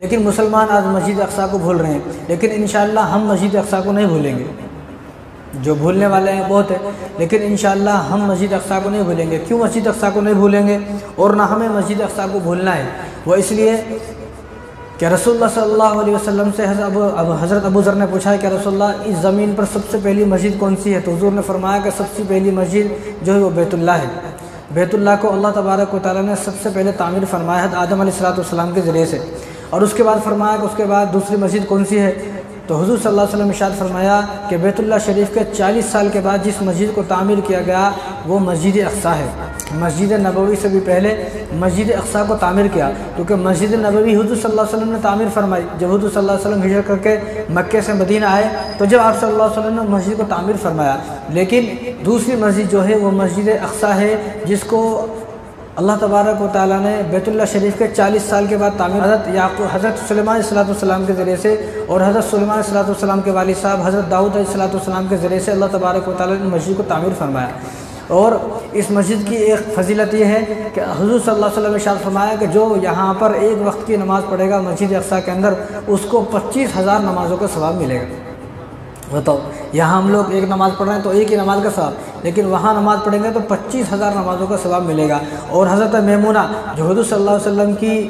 لیکن مسلمان آج مسجد اقصیٰ کو بھول رہے ہیں، لیکن انشاءاللہ ہم مسجد اقصیٰ کو نہیں بھولیں گے۔ جو بھولنے والے ہیں بہت ہیں، لیکن انشاءاللہ ہم مسجد اقصیٰ کو نہیں بھولیں گے۔ کیوں مسجد اقصیٰ کو نہیں بھولیں گے اور نہ ہمیں مسجد اقصیٰ کو بھولنا ہے؟ وہ اس لیے کہ رسول اللہ صلی اللہ علیہ وسلم سے حضرت ابو ذر نے پوچھا ہے کہ رسول اللہ اس زمین پر سب سے پہلی مسجد کون سی ہے؟ تو حضور نے فرمایا کہ سب سے پہلی مسجد جو ہے وہ بیت اللہ ہے۔ بیت اللہ کو اللہ تبارک و تعالیٰ نے سب سے پہلے تعمیر فرمایا ہے آدم علیہ السلام کے ذریعے سے، اور اس کے بعد فرمایا کہ اس کے بعد دوسری مسجد کون سی ہے؟ تو حضور صلی اللہ علیہ وسلم ارشاد فرمایا کہ بیت اللہ شریف کے 40 سال کے بعد جس مسجد کو تعمیر کیا گیا وہ مسجد اقصیٰ ہے۔ مسجد نبوی سے بھی پہلے مسجد اقصیٰ کو تعمیر کیا، کیونکہ مسجد نبوی حضور صلی اللہ علیہ وسلم نے تعمیر فرمائی۔ جب حضور صلی اللہ علیہ وسلم ہجرت کر کے مکے سے مدینہ آئے تو جب آپ صلی اللہ علیہ وسلم نے مسجد کو تعمیر فرمایا، لیکن دوسری مسجد جو ہے وہ مسجد اقصیٰ ہے، جس کو اللہ تبارک و تعالیٰ نے بیت اللہ شریف کے 40 سال کے بعد تعمیر حضرت سلیمان علیہ السلام کے ذریعے سے اور حضرت سلیمان علیہ السلام کے والد صاحب حضرت داؤد علیہ السلام کے ذریعے سے اللہ تبارک و تعالیٰ نے مسجد کو تعمیر فرمایا۔ اور اس مسجد کی ایک فضیلت یہ ہے کہ حضور صلی اللہ علیہ وسلم نے ارشاد فرمایا کہ جو یہاں پر ایک وقت کی نماز پڑھے گا مسجد اقصیٰ کے اندر، اس کو 25,000 نمازوں کا ثواب ملے گا۔ بتاؤ، یہاں ہم لوگ ایک نماز پڑھ رہے ہیں تو ایک ہی نماز کا ثواب، لیکن وہاں نماز پڑھیں گے تو 25,000 نمازوں کا ثواب ملے گا۔ اور حضرت میمونہ جو حضور صلی اللہ علیہ وسلم کی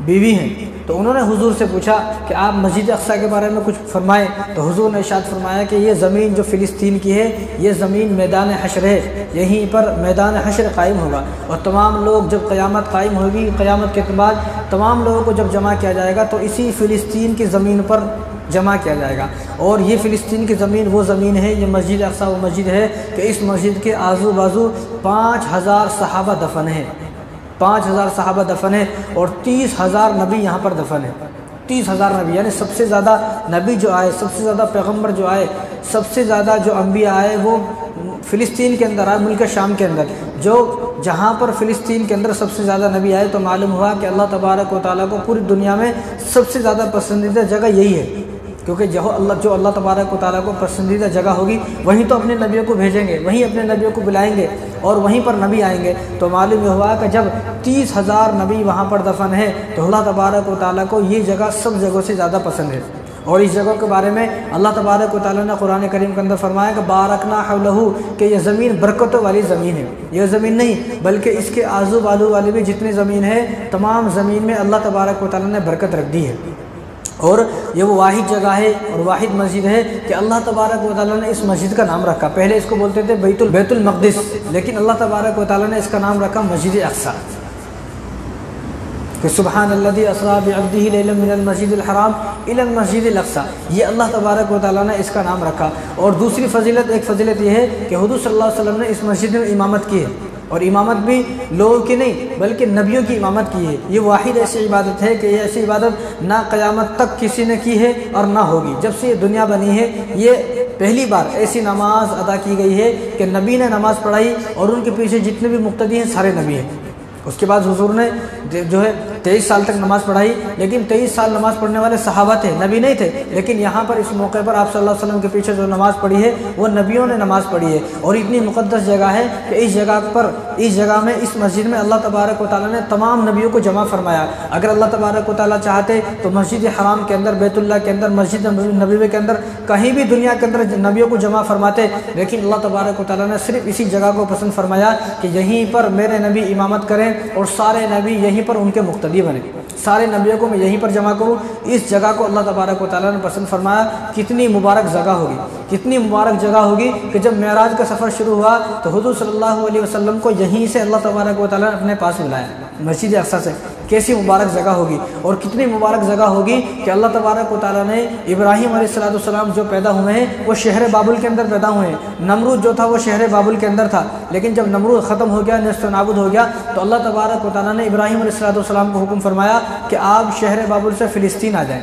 بیوی ہیں، تو انہوں نے حضور سے پوچھا کہ آپ مسجد اقصیٰ کے بارے میں کچھ فرمائیں، تو حضور نے ارشاد فرمایا کہ یہ زمین جو فلسطین کی ہے یہ زمین میدان حشر ہے، یہیں پر میدان حشر قائم ہوگا، اور تمام لوگ جب قیامت قائم ہوگی، قیامت کے بعد تمام لوگوں کو جب جمع کیا جائے گا تو اسی فلسطین کی زمین پر جمع کیا جائے گا۔ اور یہ فلسطین کی زمین وہ زمین ہے، یہ مسجد اقصیٰ وہ مسجد ہے کہ اس مسجد کے آزو بازو 5,000 صحابہ دفن ہیں، 5,000 صحابہ دفن ہیں، اور 30,000 نبی یہاں پر دفن ہیں۔ 30,000 نبی، یعنی سب سے زیادہ نبی جو آئے، سب سے زیادہ پیغمبر جو آئے، سب سے زیادہ جو انبیاء آئے وہ فلسطین کے اندر آئے، ملک شام کے اندر۔ جہاں پر فلسطین کے اندر سب سے زیادہ نبی آئے تو معلوم ہوا کہ اللہ تبارک و تعالیٰ کو پوری دنیا میں سب سے زیادہ پسندیدہ جگہ یہی ہے، کیونکہ جو اللہ تبارک و تعالیٰ کو پسندیدہ جگہ ہوگی وہیں تو اپنے نبیوں کو بھیجیں گے، وہیں اپنے نبیوں کو بلائیں گے اور وہیں پر نبی آئیں گے۔ تو معلوم یہ ہوا کہ جب 30,000 نبی وہاں پر دفن ہے تو اللہ تبارک و تعالیٰ کو یہ جگہ سب جگہوں سے زیادہ پسند ہے۔ اور اس جگہ کے بارے میں اللہ تبارک و تعالیٰ نے قرآن کریم کے اندر فرمایا کہ بارکنا حولہ، کہ یہ زمین برکتوں والی زمین ہے۔ یہ زمین نہیں بلکہ اس کے آزو بالو والی بھی جتنی زمین ہے تمام زمین میں اللہ تبارک و تعالیٰ نے برکت رکھ دی ہے۔ اور یہ وہ واحد جگہ ہے اور واحد مسجد ہے کہ اللہ تبارک و تعالیٰ نے اس مسجد کا نام رکھا، پہلے اس کو بولتے تھے بیت المقدس، لیکن اللہ تبارک و تعالیٰ نے اس کا نام رکھا مسجد اقصیٰ، کہ سبحان الذی اسری بعبدہ لیلا من المسجد الحرام الی المسجد الاقصیٰ، یہ اللہ تبارک و تعالیٰ نے اس کا نام رکھا۔ اور دوسری ایک فضیلت یہ ہے کہ حضور صلی اللہ علیہ وسلم نے اس مسجد میں امامت کی ہے، اور امامت بھی لوگوں کی نہیں بلکہ نبیوں کی امامت کی ہے۔ یہ واحد ایسی عبادت ہے کہ یہ ایسی عبادت نہ قیامت تک کسی نے کی ہے اور نہ ہوگی، جب سے یہ دنیا بنی ہے یہ پہلی بار ایسی نماز ادا کی گئی ہے کہ نبی نے نماز پڑھائی اور ان کے پیچھے جتنے بھی مقتدی ہیں سارے نبی ہیں۔ اس کے بعد حضور نے جو ہے 23 سال تک نماز پڑھائی، لیکن 23 سال نماز پڑھنے والے صحابہ تھے، نبی نہیں تھے، لیکن یہاں پر اس موقع پر آپ صلی اللہ علیہ وسلم کے پیچھے جو نماز پڑھی ہے وہ نبیوں نے نماز پڑھی ہے۔ اور اتنی مقدس جگہ ہے کہ اس جگہ میں اس مسجد میں اللہ تبارک و تعالیٰ نے تمام نبیوں کو جمع فرمایا۔ اگر اللہ تبارک و تعالیٰ چاہتے تو مسجد حرام کے اندر، بیت اللہ کے اندر، مسجد نبوی کے اندر، کہیں بھی دنیا کے اندر نبیوں کو جمع فرماتے، لیکن اللہ تبارک و تعالیٰ نے صرف اسی جگہ کو پسند فرمایا کہ یہیں پر میرے نبی امامت کریں اور سارے نبی یہیں پر ان کے مقتدی بنے، سارے نبیوں کو میں یہیں پر جمع کروں۔ اس جگہ کو اللہ تبارک و تعالیٰ نے پسند فرمایا۔ کتنی مبارک جگہ ہوگی، کتنی مبارک جگہ ہوگی کہ جب معراج کا سفر شروع ہوا تو حضور صلی اللہ علیہ وسلم کو یہیں سے اللہ تبارک و تعالیٰ نے اپنے پاس بلایا، مسجد اقصیٰ سے۔ کیسی مبارک جگہ ہوگی اور کتنی مبارک جگہ ہوگی کہ اللہ تبارک و تعالیٰ نے ابراہیم علیہ السلام جو پیدا ہوئے ہیں وہ شہر بابل کے اندر پیدا ہوئے ہیں۔ نمرود جو تھا وہ شہر بابل کے اندر تھا، لیکن جب نمرود ختم ہو گیا، نیست و نابود ہو گیا، تو اللہ تبارک و تعالیٰ نے ابراہیم علیہ السلام کو حکم فرمایا کہ آپ شہر بابل سے فلسطین آ جائیں۔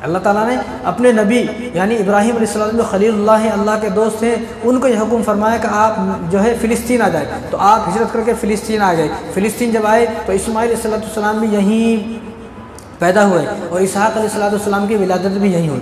اللہ تعالیٰ نے اپنے نبی یعنی ابراہیم علیہ السلام جو خلیل اللہ ہیں، اللہ کے دوست ہیں، ان کو یہ حکم فرمایا کہ آپ جو ہے فلسطین آ جائیں۔ تو آپ ہجرت کر کے فلسطین آ گئے۔ فلسطین جب آئے تو اسماعیل علیہ السلام بھی یہیں پیدا ہوئے اور اسحاق علیہ السلام کی ولادت بھی یہیں ہوئی۔